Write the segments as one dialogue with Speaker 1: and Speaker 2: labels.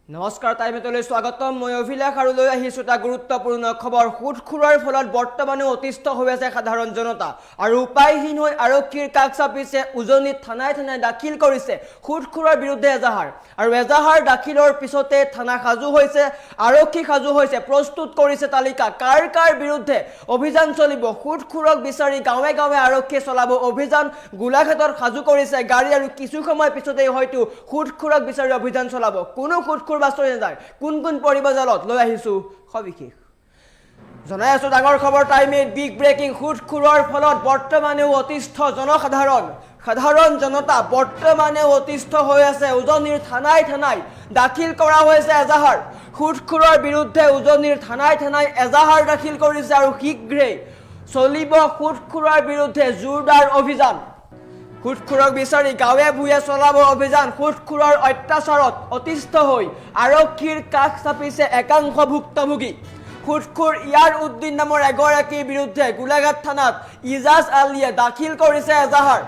Speaker 1: নমস্কাৰ টাইমেটলৈ স্বাগতম মই অভিলাষ আৰু লৈ আহিছো এটা গুৰুত্বপূৰ্ণ খবৰ খুটখুৰৰ ফলত বৰ্তমানে অতিষ্ঠ হৈ আছে সাধাৰণ জনতা আৰু উপায়হীন হৈ আৰক্ষীৰ কাষ চাপিছে উজনিত থানায় দাখিল কৰিছে খুটখুৰৰ বিৰুদ্ধে এজাহাৰ আৰু এজাহাৰ দাখিলৰ পিছতে থানা সাজু হৈছে আৰক্ষী সাজু হৈছে প্ৰস্তুত কৰিছে তালিকা কাৰ বিৰুদ্ধে অভিযান চলিব খুটখুৰক বিচাৰি গাঁৱে গাঁৱে আৰক্ষী চলাব অভিযান গোলাঘাটত সাজু কৰিছে গাড়ী আৰু কিছু সময় পিছতে হয়তো খুটখুৰক বিচাৰি অভিযান চলাব কোনো খুটখুৰ বাস্তৰি নাযায় কোন পৰিব জালত লৈ আহিছো সবিশেষ জনাই আছো ডাঙৰ খবৰ টাইমে বিগ ব্ৰেকিং খুটখুৰৰ ফলত বৰ্তমানেও অতিষ্ঠ সাধাৰণ জনতা বৰ্তমানেও অতিষ্ঠ হৈ আছে উজনিৰ থানায় দাখিল কৰা হৈছে এজাহাৰ খুটখুৰৰ বিৰুদ্ধে উজনিৰ থানায় এজাহাৰ দাখিল কৰিছে আৰু শীঘ্ৰেই চলিব খুটখুৰৰ বিৰুদ্ধে জোৰদাৰ অভিযান খুটখুৰক বিচাৰি গাঁৱে ভূঞে চলাব অভিযান খুটখুৰৰ অত্যাচাৰত অতিষ্ঠ হৈ আৰক্ষীৰ কাষ চাপিছে একাংশ ভুক্তভোগী খুটখুৰ ইয়াৰ উদ্দিন নামৰ এগৰাকীৰ বিৰুদ্ধে গোলাঘাট থানাত ইজাজ আলীয়ে দাখিল কৰিছে এজাহাৰ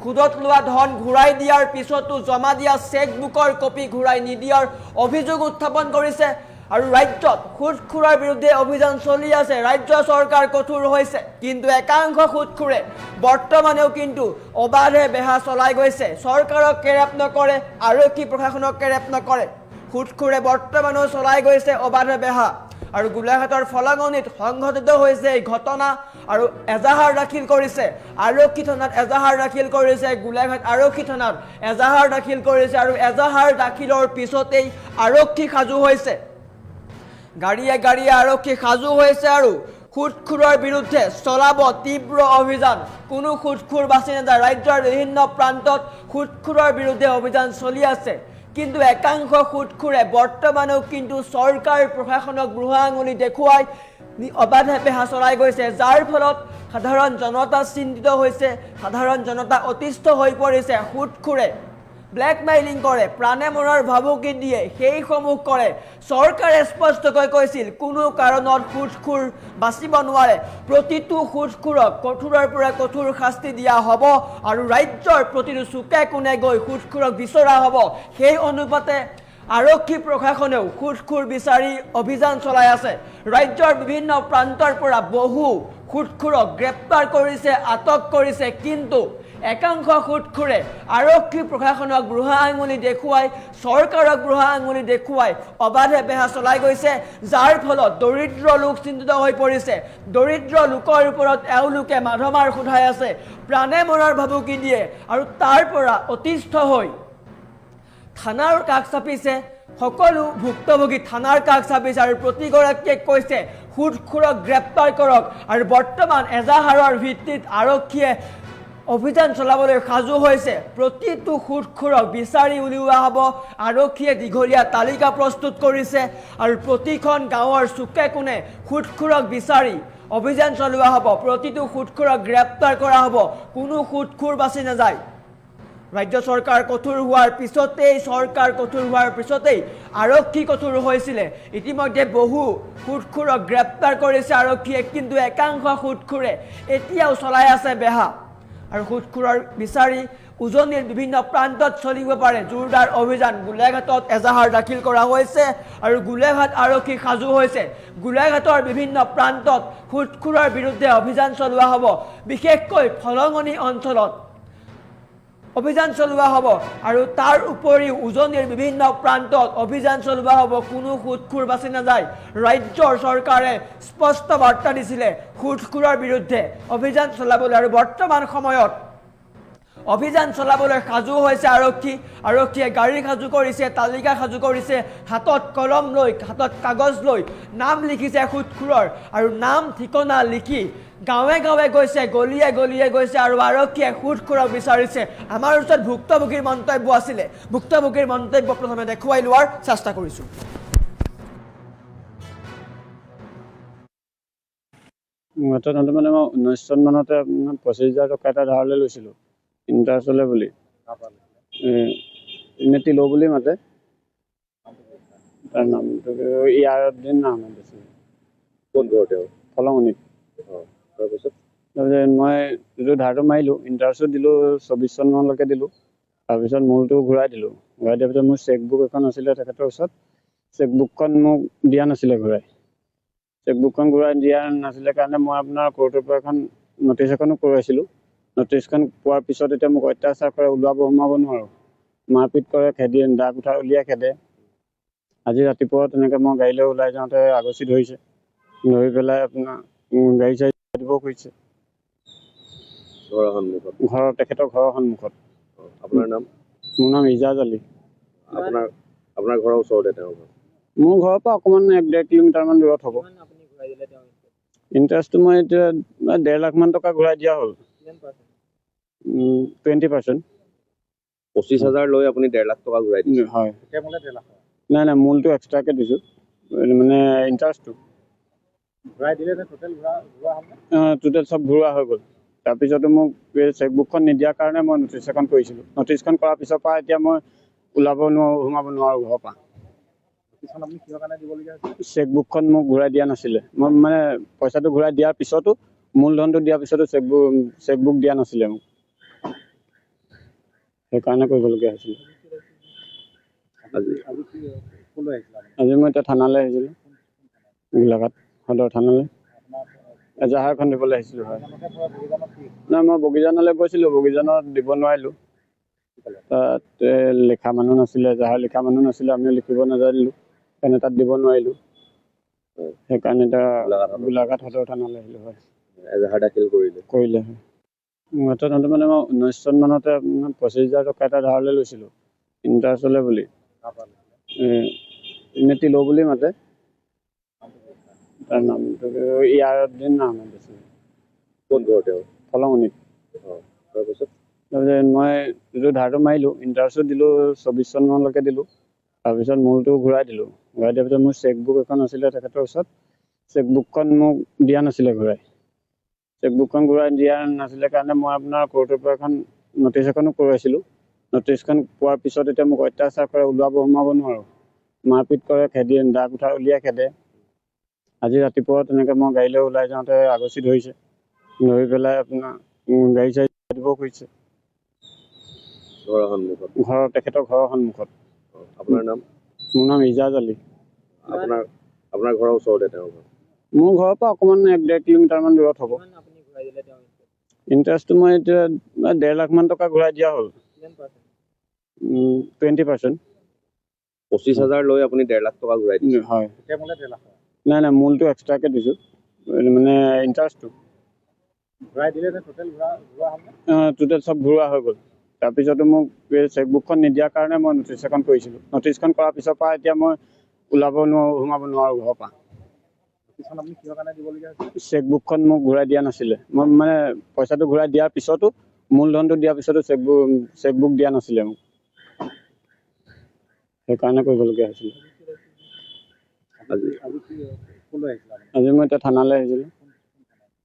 Speaker 1: সুদত লোৱা ধন ঘূৰাই দিয়াৰ পিছতো জমা দিয়া চেকবুকৰ কপি ঘূৰাই নিদিয়াৰ অভিযোগ উত্থাপন কৰিছে আৰু ৰাজ্যত খুটখুৰৰ বিৰুদ্ধে অভিযান চলি আছে ৰাজ্য চৰকাৰ কঠোৰ হৈছে কিন্তু একাংশ খুটখুৰে বৰ্তমানেও কিন্তু অবাধে বেহা চলাই গৈছে চৰকাৰক কেৰেপ নকৰে আৰক্ষী প্ৰশাসনক কেৰেপ নকৰে খুটখুৰে বৰ্তমানেও চলাই গৈছে অবাধে বেহা আৰু গোলাঘাটৰ ফলাঙনিত সংঘটিত হৈছে এই ঘটনা আৰু এজাহাৰ দাখিল কৰিছে আৰক্ষী থানাত এজাহাৰ দাখিল কৰিছে গোলাঘাট আৰক্ষী থানাত এজাহাৰ দাখিল কৰিছে আৰু এজাহাৰ দাখিলৰ পিছতেই আৰক্ষী সাজু হৈছে গাড়িয়ে আৰক্ষী সাজু হৈছে আৰু খুটখুৰৰ বিৰুদ্ধে চলাব তীব্ৰ অভিযান কোনো খুটখুৰ বাছি নাযায় ৰাজ্যৰ বিভিন্ন প্ৰান্তত খুটখুৰৰ বিৰুদ্ধে অভিযান চলি আছে কিন্তু একাংশ খুটখুৰে বৰ্তমানেও কিন্তু চৰকাৰ প্ৰশাসনক বুঢ়া আঙুলি দেখুৱাই অবাধে বেহা চলাই গৈছে যাৰ ফলত সাধাৰণ জনতা চিন্তিত হৈছে সাধাৰণ জনতা অতিষ্ঠ হৈ পৰিছে খুটখুৰে ব্লেকমেইলিং কৰে প্ৰাণে মৰাৰ ভাবুকি দিয়ে সেইসমূহ কৰে চৰকাৰে স্পষ্টকৈ কৈছিল কোনো কাৰণত খুটখুৰ বাচিব নোৱাৰে প্ৰতিটো খুটখুৰক কঠোৰৰ পৰা কঠোৰ শাস্তি দিয়া হ'ব আৰু ৰাজ্যৰ প্ৰতিটো চুকে কোণে গৈ খুটখুৰক বিচৰা হ'ব সেই অনুপাতে আৰক্ষী প্ৰশাসনেও খুটখুৰ বিচাৰি অভিযান চলাই আছে ৰাজ্যৰ বিভিন্ন প্ৰান্তৰ পৰা বহু খুটখুৰক গ্ৰেপ্তাৰ কৰিছে আটক কৰিছে কিন্তু একাংশ খুটখুৰে আৰক্ষী প্ৰশাসনক বুঢ়া আঙুলি দেখুৱাই চৰকাৰক বুঢ়া আঙুলি দেখুৱাই অবাধে বেহা চলাই গৈছে যাৰ ফলত দৰিদ্ৰ লোক চিন্তিত হৈ পৰিছে দৰিদ্ৰ লোকৰ ওপৰত এওঁলোকে মাধমাৰ সোধাই আছে প্ৰাণে মৰাৰ ভাবুকি দিয়ে আৰু তাৰ পৰা অতিষ্ঠ হৈ থানাৰ কাষ চাপিছে সকলো ভুক্তভোগী থানাৰ কাষ চাপিছে আৰু প্ৰতিগৰাকীয়ে কৈছে খুটখুৰক গ্ৰেপ্তাৰ কৰক আৰু বৰ্তমান এজাহাৰৰ ভিত্তিত আৰক্ষীয়ে অভিযান চলাবলৈ সাজু হৈছে প্ৰতিটো খুটখুৰক বিচাৰি উলিওৱা হ'ব আৰক্ষীয়ে দীঘলীয়া তালিকা প্ৰস্তুত কৰিছে আৰু প্ৰতিখন গাঁৱৰ চুকে কোণে খুটখুৰক বিচাৰি অভিযান চলোৱা হ'ব প্ৰতিটো খুটখুৰক গ্ৰেপ্তাৰ কৰা হ'ব কোনো খুটখুৰ বাছি নাযায় ৰাজ্য চৰকাৰ কঠোৰ হোৱাৰ পিছতেই আৰক্ষী কঠোৰ হৈছিলে ইতিমধ্যে বহু খুটখুৰক গ্ৰেপ্তাৰ কৰিছে আৰক্ষীয়ে কিন্তু একাংশ খুটখুৰে এতিয়াও চলাই আছে বেহা আৰু খুটখুৰৰ বিচাৰি উজনিৰ বিভিন্ন প্ৰান্তত চলিব পাৰে জোৰদাৰ অভিযান গোলাঘাটত এজাহাৰ দাখিল কৰা হৈছে আৰু গোলাঘাট আৰক্ষী সাজু হৈছে গোলাঘাটৰ বিভিন্ন প্ৰান্তত খুটখুৰৰ বিৰুদ্ধে অভিযান চলোৱা হ'ব বিশেষকৈ ফলঙনি অঞ্চলত অভিযান চলোৱা হ'ব আৰু তাৰ উপৰিও উজনিৰ বিভিন্ন প্ৰান্তত অভিযান চলোৱা হ'ব কোনো খুটখুৰ বাছি নাযায় ৰাজ্যৰ চৰকাৰে স্পষ্ট বাৰ্তা দিছিলে খুটখুৰৰ বিৰুদ্ধে অভিযান চলাবলৈ আৰু বৰ্তমান সময়ত অভিযান চলাবলৈ সাজু হৈছে আৰক্ষীয়ে গাড়ী সাজু কৰিছে তালিকা সাজু কৰিছে হাতত কলম লৈ হাতত কাগজ লৈ নাম লিখিছে খুটখুৰৰ আৰু নাম ঠিকনা লিখি গাঁৱে গৈছে গলিয়ে গৈছে আৰু আৰক্ষীয়ে খুটখুৰক বিচাৰিছে আমাৰ ওচৰত ভুক্তভোগীৰ মন্তব্য আছিলে ভুক্তভোগীৰ মন্তব্য প্ৰথমে দেখুৱাই লোৱাৰ চেষ্টা কৰিছোঁ
Speaker 2: মানে মই 19 চন মানতে 25,000 টকা এটা ধাৰলৈ লৈছিলোঁ ইণ্টাৰেষ্টলৈ বুলি এনে তিলো বুলি মাতে তাৰ নামটো ইয়াৰ দিন নাম দিছিল
Speaker 3: কোন ঘৰতে
Speaker 2: ফলঙনিত
Speaker 3: তাৰপিছত
Speaker 2: মই যিটো ধাৰটো মাৰিলোঁ ইণ্টাৰেষ্টটো দিলোঁ 24 চনমানলৈকে দিলোঁ তাৰপিছত মূলটো ঘূৰাই দিলোঁ। ঘূৰাই দিয়াৰ পিছত মোৰ চেকবুক এখন আছিলে তেখেতৰ ওচৰত, চেকবুকখন মোক দিয়া নাছিলে ঘূৰাই। চেকবুকখন ঘূৰাই দিয়া নাছিলে কাৰণে মই আপোনাৰ কোৰ্টৰ পৰা এখন নটিচ এখনো কৰোৱাইছিলোঁ। নটিচখন পোৱাৰ পিছত এতিয়া মোক অত্যাচাৰ কৰে, ওলাব সোমাব নোৱাৰোঁ, মাৰপিট কৰে, খেদি দাগ উঠাই উলিয়াই খেদে। আজি ৰাতিপুৱা তেনেকৈ মই গাড়ীলৈ ওলাই যাওঁতে আগচি ধৰিছে, ধৰি পেলাই আপোনাৰ গাড়ী চাড়ী দিব খুজিছে তেখেতৰ ঘৰৰ সন্মুখত।
Speaker 3: আপোনাৰ নাম?
Speaker 2: মোৰ নাম ইজাজ আলী।
Speaker 3: আপোনাৰ ঘৰৰ ওচৰতে তেওঁ ঘৰ?
Speaker 2: মোৰ ঘৰৰ পৰা অকণমান 1-1.5 কিলোমিটাৰমান দূৰত হ'ব। ইণ্টাৰেষ্টটো মই এতিয়া 1.5 লাখমান টকা ঘূৰাই দিয়া হ'ল। 20%।
Speaker 3: 25,000 লৈ আপুনি 1.5 লাখ টকা ঘূৰাই দিছে?
Speaker 2: হয়। নাই মূলটো এক্সট্ৰাকৈ দিছোঁ, মানে ইণ্টাৰেষ্টটো টোটেল চব ঘূৰোৱা হৈ গ'ল। তাৰপিছতো মোক চেকবুকখন নিদিয়াৰ কাৰণে মই নটিচ এখন কৰিছিলোঁ। নটিচখন কৰাৰ পিছৰ পৰা এতিয়া মই ওলাব নোৱাৰোঁ, সোমাব নোৱাৰোঁ ঘৰৰ পৰা। চেকবুকখন মোক ঘূৰাই দিয়া নাছিলে। মই মানে পইচাটো ঘূৰাই দিয়াৰ পিছতো, মূলধনটো দিয়াৰ পিছতো চেকবুক দিয়া নাছিলে মোক, সেইকাৰণে কৰিবলগীয়া হৈছিলে। আজি মই এতিয়া থানালৈ আহিছিলোঁ, গোলাঘাট সদৰ থানালৈ এজাহাৰখন দিবলৈ আহিছিলোঁ। হয়, নাই মই বগীজানলৈ গৈছিলোঁ, বগীজানত দিব নোৱাৰিলোঁ। তাত লিখা মানুহ নাছিলে, এজাহাৰ লিখা মানুহ নাছিলে, আমিও লিখিব নাজানিলোঁ, সেইকাৰণে তাত দিব নোৱাৰিলোঁ। সেইকাৰণে এতিয়া গোলাঘাট সদৰ থানালৈ আহিলোঁ। হয়,
Speaker 3: এজাহাৰ দাখিল কৰিলে?
Speaker 2: কৰিলে। হয়, মোৰ হাতত মানে মই 19 চন মানতে 25,000 টকা এটা ধাৰলৈ লৈছিলোঁ, ইণ্টাৰেষ্টলৈ বুলি। ইনেতি ল' বুলি মাতে, তাৰ নামটো ইয়াৰুদ্দিন আহমেদ আছিলে।
Speaker 3: ক'ত ঘৰ তেওঁ?
Speaker 2: ফলঙনিত।
Speaker 3: তাৰপিছত
Speaker 2: মই যিটো ধাৰটো মাৰিলোঁ, ইণ্টাৰেষ্টটো দিলোঁ 24 চনমানলৈকে দিলোঁ। তাৰপিছত মূলটো ঘূৰাই দিলোঁ। ঘূৰাই দিয়াৰ পিছত মোৰ চেকবুক এখন আছিলে তেখেতৰ ওচৰত, চেকবুকখন মোক দিয়া নাছিলে ঘূৰাই। চেকবুকখন ঘূৰাই দিয়া নাছিলে কাৰণে মই আপোনাৰ কোৰ্টৰ পৰা এখন নটিচ এখনো কৰোৱাইছিলোঁ। নটিচখন পোৱাৰ পিছত এতিয়া মোক অত্যাচাৰ কৰে, ওলাব সোমাব নোৱাৰোঁ, মাৰপিট কৰে, খেদি দাগ উঠাই উলিয়াই খেদে। আজি ৰাতিপুৱা তেনেকৈ মই গাড়ীলৈ ওলাই যাওঁতে আগচি ধৰিছে, ধৰি পেলাই আপোনাৰ গাড়ী চাড়ী দিব খুজিছে তেখেতৰ ঘৰৰ সন্মুখত।
Speaker 3: আপোনাৰ নাম?
Speaker 2: মোৰ নাম ইজাজ আলী।
Speaker 3: আপোনাৰ ঘৰৰ ওচৰতে তেওঁ ঘৰ?
Speaker 2: মোৰ ঘৰৰ পৰা অকণমান 1-1.5 কিলোমিটাৰমান দূৰত হ'ব। ইণ্টাৰেষ্টটো মই এতিয়া 1.5 লাখমান টকা ঘূৰাই দিয়া হ'ল। 20%।
Speaker 3: 25,000 লৈ আপুনি 1.5 লাখ টকা ঘূৰাই দিছে?
Speaker 2: হয়। নাই মূলটো এক্সট্ৰাকৈ দিছোঁ, মানে ইণ্টাৰেষ্টটো টোটেল চব ঘূৰোৱা হৈ গ'ল। তাৰপিছতো মোক চেকবুকখন নিদিয়াৰ কাৰণে মই নটিচ এখন কৰিছিলোঁ। নটিচখন কৰাৰ পিছৰ পৰা এতিয়া মই ওলাব নোৱাৰোঁ, সোমাব নোৱাৰোঁ ঘৰৰ পৰা। চেকবুকখন মোক ঘূৰাই দিয়া নাছিলে। মই মানে পইচাটো ঘূৰাই দিয়াৰ পিছতো, মূলধনটো দিয়াৰ পিছতো চেকবুক দিয়া নাছিলে মোক, সেইকাৰণে কৰিবলগীয়া হৈছিলে। আজি মই এতিয়া থানালৈ আহিছিলোঁ,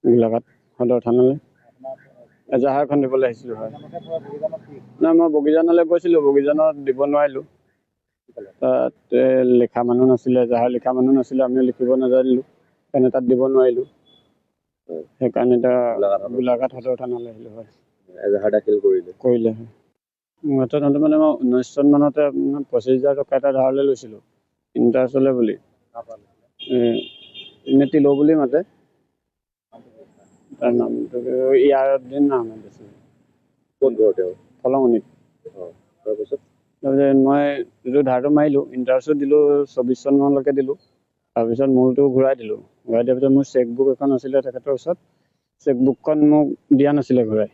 Speaker 2: গোলাঘাট সদৰ থানালৈ এজাহাৰখন দিবলৈ আহিছিলোঁ। হয়, নাই মই বগীজানলৈ গৈছিলোঁ, বগীজানত দিব নোৱাৰিলোঁ। তাত লিখা মানুহ নাছিলে, এজাহাৰ লিখা মানুহ নাছিলে, আমিও লিখিব নাজানিলোঁ, সেইকাৰণে তাত দিব নোৱাৰিলোঁ। সেইকাৰণে এতিয়া গোলাঘাট সদৰ থানালৈ আহিলোঁ। হয়,
Speaker 3: এজাহাৰ দাখিল কৰিলে?
Speaker 2: কৰিলে। হয়, মোৰ হাতত মানে মই 19 চন মানতে 25,000 টকা এটা ধাৰলৈ লৈছিলোঁ, ইণ্টাৰেষ্টলৈ বুলি। ইনেতি ল' বুলি মাতে, তাৰ নামটো ইয়াৰুদ্দিন আহমেদ আছিলে।
Speaker 3: ক'ত ঘৰ তেওঁ?
Speaker 2: ফলঙনিত।
Speaker 3: তাৰপিছত
Speaker 2: মই যিটো ধাৰটো মাৰিলোঁ, ইণ্টাৰেষ্টটো দিলোঁ 24 চনমানলৈকে দিলোঁ। তাৰপিছত মূলটো ঘূৰাই দিলোঁ। ঘূৰাই দিয়াৰ পিছত মোৰ চেকবুক এখন আছিলে তেখেতৰ ওচৰত, চেকবুকখন মোক দিয়া নাছিলে ঘূৰাই।